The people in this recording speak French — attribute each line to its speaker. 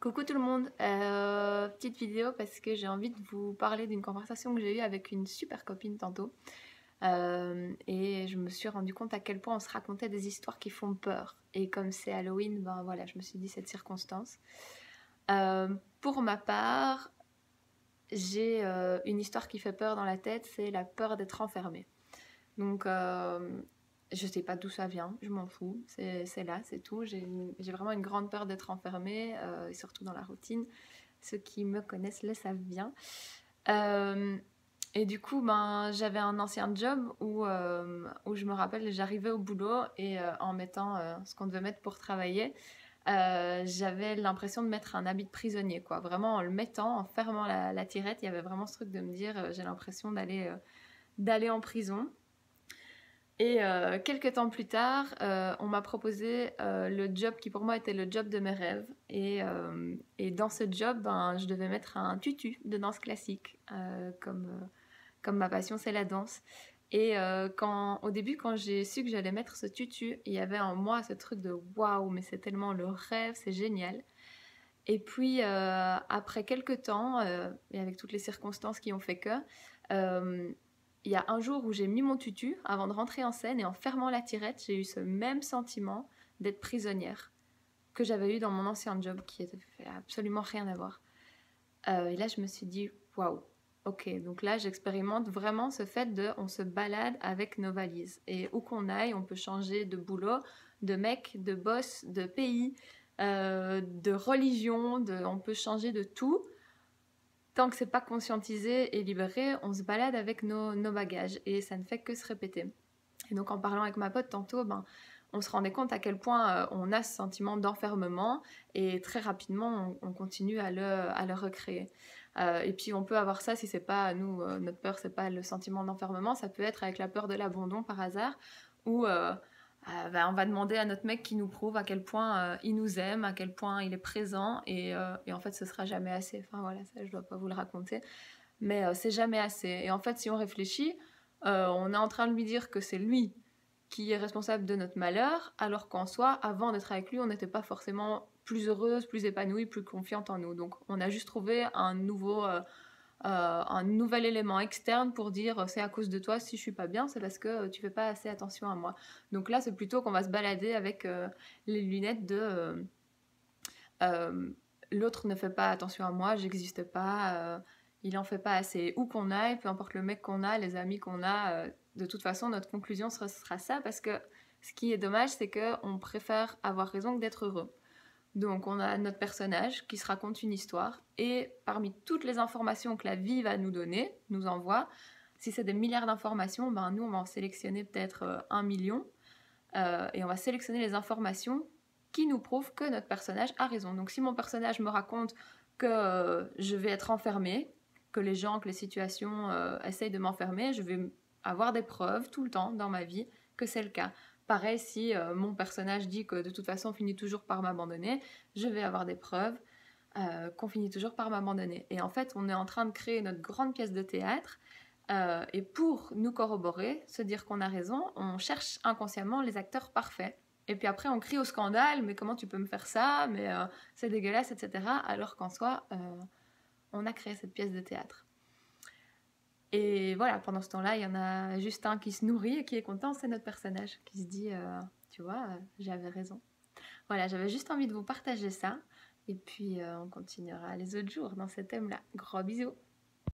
Speaker 1: Coucou tout le monde, petite vidéo parce que j'ai envie de vous parler d'une conversation que j'ai eue avec une super copine tantôt. Et je me suis rendu compte à quel point on se racontait des histoires qui font peur. Et comme c'est Halloween, ben voilà, je me suis dit cette circonstance. Pour ma part, j'ai une histoire qui fait peur dans la tête, c'est la peur d'être enfermée. Donc je sais pas d'où ça vient, je m'en fous, c'est là, c'est tout. J'ai vraiment une grande peur d'être enfermée, et surtout dans la routine. Ceux qui me connaissent le savent bien. Euh, et du coup, ben, j'avais un ancien job où je me rappelle, j'arrivais au boulot et en mettant ce qu'on devait mettre pour travailler, j'avais l'impression de mettre un habit de prisonnier, quoi. Vraiment, en le mettant, en fermant la tirette, il y avait vraiment ce truc de me dire, j'ai l'impression d'aller en prison. Et quelques temps plus tard, on m'a proposé le job qui pour moi était le job de mes rêves. Et dans ce job, ben, je devais mettre un tutu de danse classique, comme ma passion c'est la danse. Et au début, quand j'ai su que j'allais mettre ce tutu, il y avait en moi ce truc de waouh, mais c'est tellement le rêve, c'est génial. Et puis après quelques temps, et avec toutes les circonstances qui ont fait que, euh, il y a un jour où j'ai mis mon tutu avant de rentrer en scène et en fermant la tirette, j'ai eu ce même sentiment d'être prisonnière que j'avais eu dans mon ancien job qui n'avait absolument rien à voir. Et là, je me suis dit, waouh, ok, donc là, j'expérimente vraiment ce fait de on se balade avec nos valises. Et où qu'on aille, on peut changer de boulot, de mec, de boss, de pays, de religion, on peut changer de tout. Tant que c'est pas conscientisé et libéré, on se balade avec nos bagages et ça ne fait que se répéter. Et donc en parlant avec ma pote tantôt, ben, on se rendait compte à quel point on a ce sentiment d'enfermement et très rapidement on continue à le recréer. Et puis on peut avoir ça si c'est pas nous, notre peur c'est pas le sentiment d'enfermement, ça peut être avec la peur de l'abandon par hasard où ben, on va demander à notre mec qui nous prouve à quel point il nous aime, à quel point il est présent et en fait ce sera jamais assez. Enfin voilà, ça je dois pas vous le raconter, mais c'est jamais assez. Et en fait si on réfléchit, on est en train de lui dire que c'est lui qui est responsable de notre malheur, alors qu'en soi, avant d'être avec lui, on n'était pas forcément plus heureuse, plus épanouie, plus confiante en nous. Donc on a juste trouvé un nouvel élément externe pour dire c'est à cause de toi si je suis pas bien, c'est parce que tu fais pas assez attention à moi. Donc là, c'est plutôt qu'on va se balader avec les lunettes de euh, l'autre ne fait pas attention à moi, j'existe pas, il en fait pas assez. Où qu'on aille, peu importe le mec qu'on a, les amis qu'on a, de toute façon, notre conclusion sera ça parce que ce qui est dommage, c'est qu'on préfère avoir raison que d'être heureux. Donc on a notre personnage qui se raconte une histoire et parmi toutes les informations que la vie va nous donner, nous envoie, si c'est des milliards d'informations, ben nous on va en sélectionner peut-être 1 million et on va sélectionner les informations qui nous prouvent que notre personnage a raison. Donc si mon personnage me raconte que je vais être enfermée, que les gens, que les situations essayent de m'enfermer, je vais avoir des preuves tout le temps dans ma vie que c'est le cas. Pareil, si mon personnage dit que de toute façon on finit toujours par m'abandonner, je vais avoir des preuves qu'on finit toujours par m'abandonner. Et en fait, on est en train de créer notre grande pièce de théâtre. Et pour nous corroborer, se dire qu'on a raison, on cherche inconsciemment les acteurs parfaits. Et puis après, on crie au scandale, mais comment tu peux me faire ça, mais c'est dégueulasse, etc. Alors qu'en soi, on a créé cette pièce de théâtre. Et voilà, pendant ce temps-là, il y en a juste un qui se nourrit et qui est content, c'est notre personnage, qui se dit, tu vois, j'avais raison. Voilà, j'avais juste envie de vous partager ça. Et puis, on continuera les autres jours dans ce thème-là. Gros bisous!